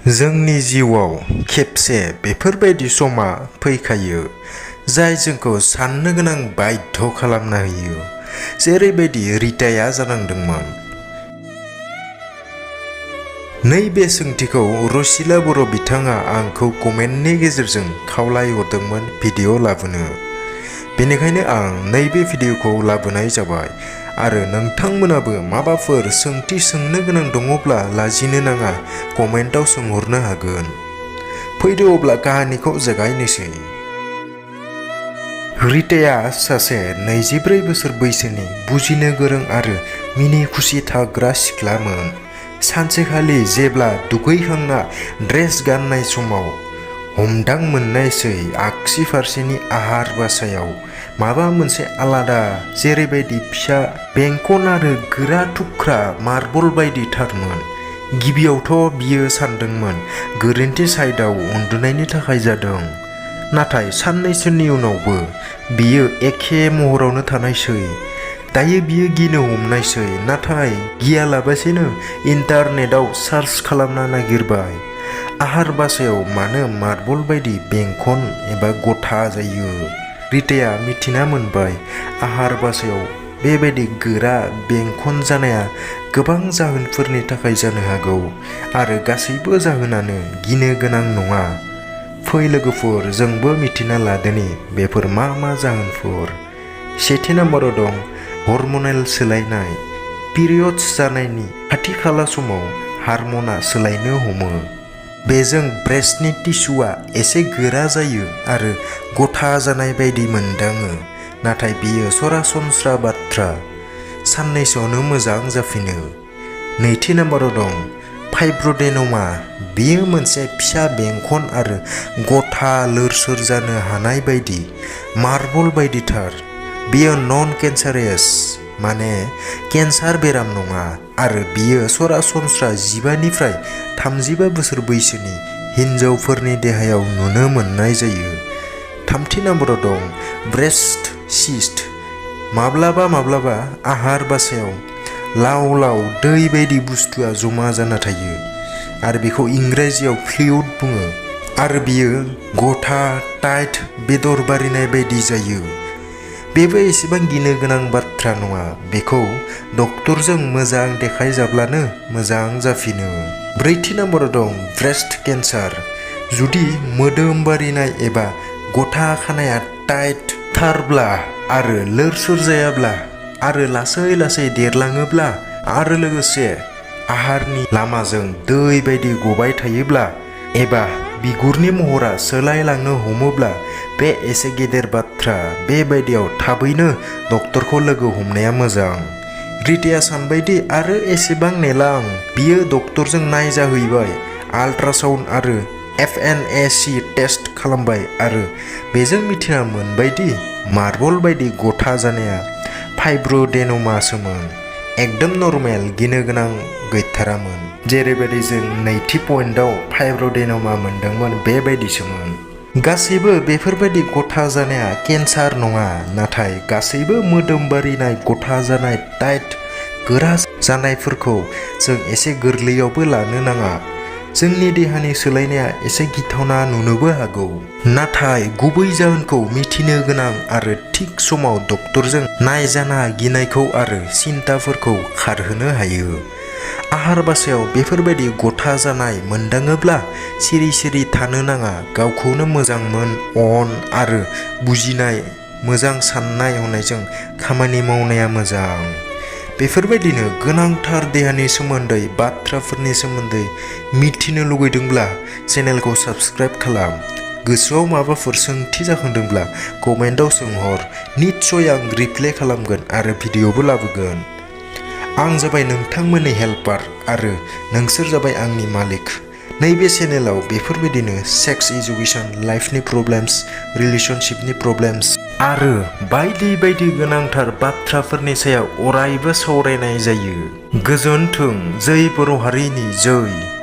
जोंनि जिउआव खेबसे बेफोरबायदि समा फैखायो जाय जोंखौ साननो गोनां बाध्य खालामना होयो, जेरैबायदि रिताया जानांदोंमोन। नैबे सोंथिखौ रसिला बर' बिथाङा आंखौ कमेन्टनि गेजेरजों खावलायहरदोंमोन भिडिअ लाबोनो। बेनिखायनो आं नैबे भिडिअखौ लाबोनाय जाबाय आरो नोंथांमोनाबो माबाफोर सोंथि सोंनो गोनां दङब्ला लाजिनो नाङा, कमेन्टआव सोंहरनो हागोन। फैदो अब्ला काहानिखौ जागायनोसै। रिताया सासे 24 बोसोर बैसोनि बुजिनो गोरों आरो मिनि खुसि थाग्रा सिख्लामोन। सानसेखालि जेब्ला दुगैखांना ड्रेस गाननाय समाव हमदां मोननायसै आगसि फारसेनि आहार बासायाव माबा मोनसे आलादा, जेरैबायदि फिसा बेंखन आरो गोरा थुख्रा मार्बल बायदि थारमोन। गिबियावथ' बियो सानदोंमोन गोरोन्थि साइडआव उन्दुनायनि थाखाय जादों, नाथाय साननैसोनि उनावबो बियो एखे महरावनो थानायसै। दायो बियो गिनो हमनायसै, नाथाय गियालाबासेनो इन्टारनेटआव सार्च खालामना नागिरबाय आहार बासायाव मानो मार्बल बायदि बेंखन एबा गथा जायो। रिताया मिथिना मोनबाय आहार बासायाव बेबायदि गोरा बेंखन जानाया गोबां जाहोनफोरनि थाखाय जानो हागौ आरो गासैबो जाहोनानो गिनो गोनां नङा। फै लोगोफोर, जोंबो मिथिना लादोनि बेफोर मा मा जाहोनफोर। सेथि नाम्बाराव दं हर्मनेल सोलायनाय। पिरियड्स जानायनि खाथि खाला समाव हार्मना सोलायनो हमो। बेजों ब्रेस्टनि टिस्युआ एसे गोरा जायो आरो गथा जानाय बायदि मोनदाङो, नाथाय बेयो सरासनस्रा बाथ्रा, साननैसोआवनो मोजां जाफिनो। नैथि नाम्बाराव दं फाइब्र'डेन'मा। बेयो मोनसे फिसा बेंखन आरो गथा लोरसोर जानो हानाय बायदि मार्बल बायदिथार। बेयो नन केन्सारेस, माने केन्सार बेराम नङा आरो बियो सरासनस्रा 15 निफ्राय 35 बोसोर बैसोनि हिन्जावफोरनि देहायाव नुनो मोननाय जायो। थामथि नाम्बाराव दं ब्रेस्ट सिस्ट। माब्लाबा माब्लाबा आहार बासायाव लाव लाव दै बायदि बुस्थुआ जमा जाना थायो आरो बेखौ इंराजियाव फ्लुइड बुङो आरो बियो गथा टाइट बेदर बारिनाय बायदि जायो। बेबो एसेबां गिनो गोनां बाथ्रा नङा, बेखौ डक्टरजों मोजां देखायजाब्लानो मोजां जाफिनो। ब्रैथि नाम्बाराव दं ब्रेस्ट केन्सार। जुदि मोदोम बारिनाय एबा गथा खानाया टाइट थारब्ला आरो लोरसोर जायाब्ला आरो लासै लासै देरलाङोब्ला आरो लोगोसे आहारनि लामाजों दै बायदि गबाय थायोब्ला एबा बिगुरनि महरा सोलायलांनो हमोब्ला बे एसे गेदेर बाथ्रा। बेबायदियाव थाबैनो डक्टरखौ लोगो हमनाया मोजां। रिताया सानबायदि आरो एसेबां नेला आं। बियो डक्टरजों नायजाहैबाय, आल्ट्रासाउन्ड आरो FNAC टेस्ट खालामबाय आरो बेजों मिथिना मोनबायदि मार्बल बायदि गथा जानाया फाइब्र'डेन'मासोमोन। एकदम नर्मेल, गिनो गोनां गैथारामोन। जेरैबायदि जों नैथि पइन्टआव फाइब्र'डेन'मा मोनदोंमोन बेबायदिसोमोन। गासैबो बेफोरबायदि गथा जानाया केन्सार नङा, नाथाय गासैबो मोदोम बारिनाय गथा जानाय टाइट गोरा जानायफोरखौ जों एसे गोरलैयावबो लानो नाङा। जोंनि देहानि सोलायनाया एसे गिथावना नुनोबो हागौ, नाथाय गुबै जाहोनखौ मिथिनो गोनां आरो थिग समाव डक्टरजों नायजाना गिनायखौ आरो सिन्ताफोरखौ खारहोनो हायो। आहार बासायाव बेफोरबायदि गथा जानाय मोनदाङोब्ला सिरि सिरि थानो नाङा। गावखौनो मोजां मोन, अन आरो बुजिनाय, मोजां साननाय हनायजों खामानि मावनाया मोजां। बेफोरबायदिनो गोनांथार देहानि सोमोन्दै बाथ्राफोरनि सोमोन्दै मिथिनो लुगैदोंब्ला चेनेलखौ साबस्क्राइब खालाम। गोसोआव माबाफोर सोंथि जाखांदोंब्ला कमेन्टआव सोंहर, निस्सय आं रिप्लाइ खालामगोन आरो भिडिअबो लाबोगोन। आं जाबाय नोंथांमोननि हेल्पार आरो नोंसोर जाबाय आंनि मालिक। नैबे चेनेलाव बेफोरबायदिनो सेक्स एजुकेशन, लाइफनि प्रब्लेम्स, रिलेशनशिपनि प्रब्लेम्स आरो बायदि बायदि गोनांथार बाथ्राफोरनि सायाव अरायबो सावरायनाय जायो। गोजोन्थों। जै बर' हारिनि जै।